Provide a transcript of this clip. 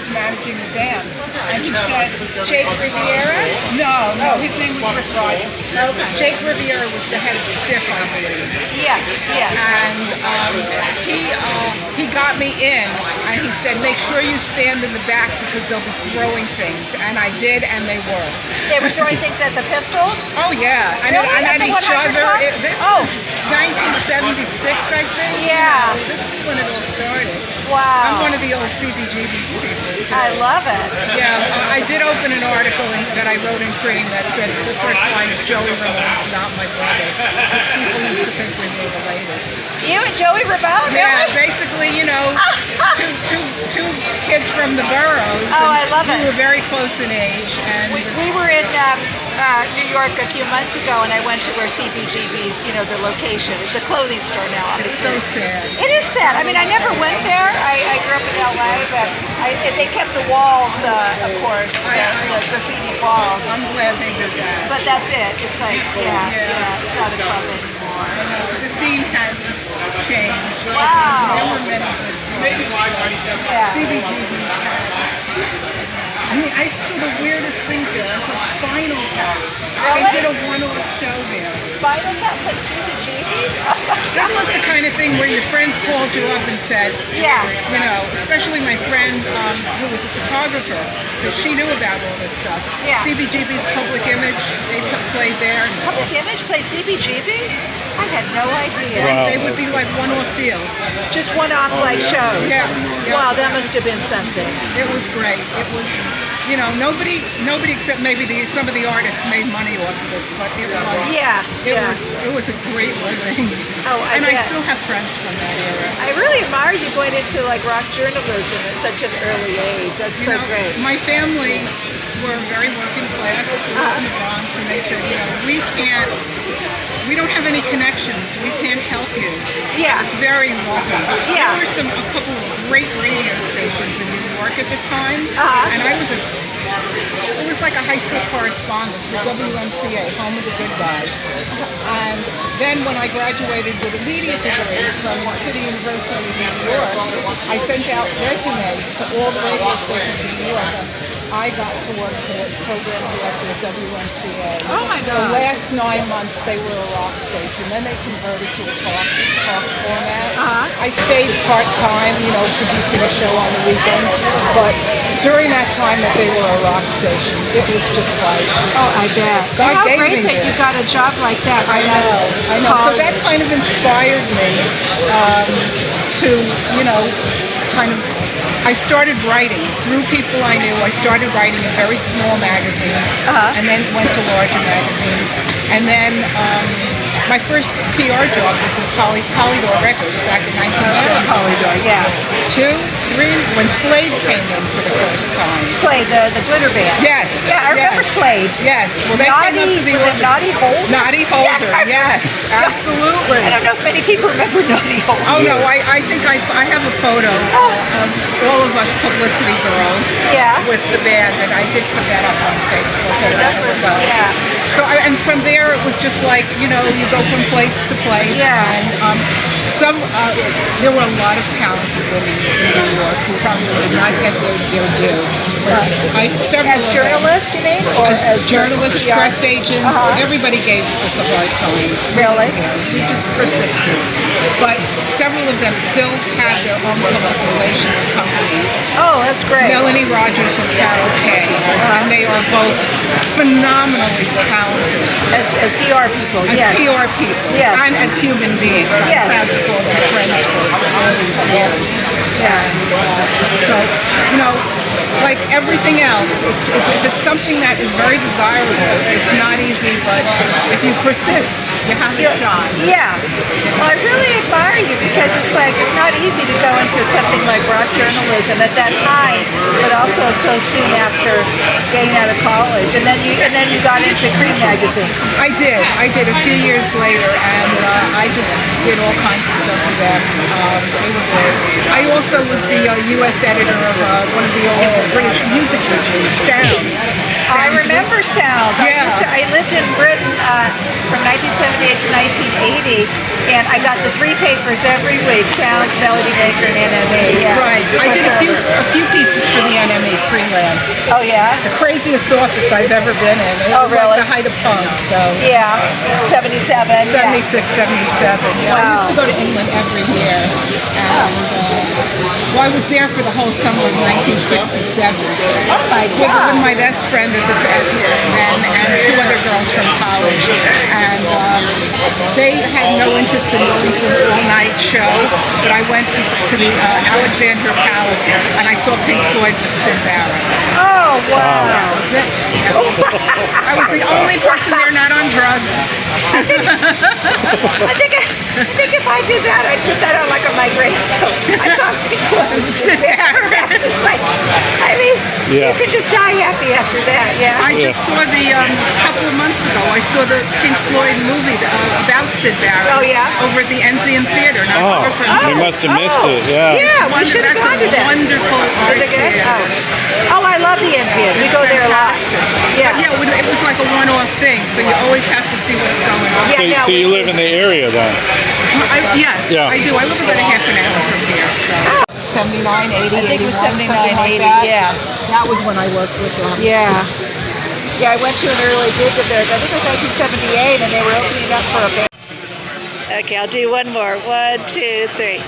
was managing the band, and he said, Jake Riviera? No, his name was Rick Rogers. Okay. Jake Riviera was the head of Stiff, I believe. Yes. And he got me in, and he said, make sure you stand in the back because they'll be throwing things. And I did, and they were. They were throwing things at the Pistols? Oh, yeah. And at each other. This was 1976, I think. Yeah. This was when it all started. Wow. I'm one of the old CBGB's people, too. I love it. Yeah, I did open an article that I wrote in Creem that said the first line of Joey Ramone's not my brother. Because people used to think we were related. You and Joey Ramone? Yeah, Really? basically, you know, two kids from the boroughs. Oh, I love it. We were very close in age. And we were in New York a few months ago, and I went to where CBGB's, you know, the location. It's a clothing store now. It's so sad. It is sad. I mean, I never went there. I grew up in LA, but they kept the walls, of course, the graffiti walls. I'm glad they did that. But that's it. It's like, yeah, it's not a club anymore. The scene has changed. Wow. There were many good ones. CBGB's I mean, I saw the weirdest things there. I saw Spinal Tap. Really? They did a one-off show there. Spinal Tap played CBGB's? This was the kind of thing where your friends called you up and said, you know, especially my friend who was a photographer, because she knew about all this stuff. Yeah. CBGB's Public Image, they played there. Public Image played CBGB's? I had no idea. Wow. They would be like one-off deals. Just one-off like shows? Yeah. Wow, that must have been something. It was great. It was, you know, nobody except maybe some of the artists made money off of this, but it was, it was a great living. Oh, and I still have friends from that era. I really admire you going into like rock journalism at such an early age. That's so great. My family were very working class. We lived in the Bronx, and they said, you know, we don't have any connections. We can't help you. Yeah. It's very lucky. Yeah. There were a couple of great radio stations in New York at the time, and it was like a high school correspondent for WMCA, Home of the Good Guys. And then when I graduated with a media degree from City University of New York, I sent out resumes to all the radio stations in New York. I got to work for the program director at WMCA. Oh my God. The last 9 months they were a rock station. Then they converted to a talk format. I stayed part-time, you know, producing a show on the weekends. But during that time that they were a rock station, it was just like, oh, I bet. God How gave great me that this. you got a job like that. I know. So that kind of inspired me to, you know, kind of. I started writing through people I knew. I started writing in very small magazines, and then went to larger magazines. And then my first PR job was at Polydor Records back in 1970. Polydor, yeah. 2, 3, when Slade came in for the first time. Slade, the glitter band. Yes. Yeah, I remember Slade. Yes. Well, they came up to the office. Naughty Holder? Naughty Holder, yes, absolutely. I don't know if many people remember Naughty Holder. Oh no, I think I have a photo of all of us publicity girls with the band, and I did put that up on Facebook. So and from there it was just like, you know, you go from place to place, and there were a lot of talented women in New York who probably did not get their due. As journalists, you mean? Or as journalists, press agents, everybody gave us a hard time. Really? We just persisted. But several of them still have their own public relations companies. Oh, that's great. Melanie Rogers and Carol Kay. And they are both phenomenally talented. As PR people, As PR people. Yes. And as human beings. I'm proud to call them friends for all these years. And so, you know, like everything else, if it's something that is very desirable, it's not easy, but if you persist, you have a shot. Yeah. Well, I really admire you because it's like, it's not easy to go into something like rock journalism at that time, but also so soon after getting out of college. And then you got into Creem magazine. I did a few years later, and I just did all kinds of stuff for them. They were great. I also was the U.S. editor of one of the old British music reviews, Sounds. I remember Sounds. Yeah. I lived in Britain from 1978 to 1980, and I got the 3 papers every week: Sounds, Melody Maker, and NME. Right. I did a few pieces for the NME. freelance. Oh yeah. The craziest office I've ever been in. It Oh, was really? like the height of punk, so. Yeah. 77. 76, 77. Yeah, I used to go to England every year. And well, I was there for the whole summer of 1967. Oh my God. With my best friend at the time and two other girls from college. And they had no interest in going to an all-night show, but I went to the Alexandra Palace and I saw Pink Floyd with Sid Barrett. Oh wow. That was it. I was the only person there not on drugs. I think if I did that, I'd put that on like on my gravestone. I saw Pink Floyd with Sid Barrett. It's like, I mean, you could just die happy after that. Yeah. I just saw the couple of months ago. I saw the Pink Floyd movie about Sid Barrett. Oh yeah. Over at the Enzian Theater. Not far from you must have missed it. Yeah. Yeah, we should have gone to that. Wonderful art Is it good? theater. Oh, I love the Enzian. We It's go there a lot. fantastic. Yeah. But yeah, it was like a one-off thing, so you always have to see what's going on. Yeah. So you live in the area then? Yes, Yeah. I do. I live about a half an hour from here, so. 79, 80, I think it was 81, 79, something like 80, that. yeah. That was when I worked with them. Yeah. Yeah, I went to an early gig of theirs. I think it was 1978, and they were opening up for a band. Okay, I'll do one more. 1, 2, 3.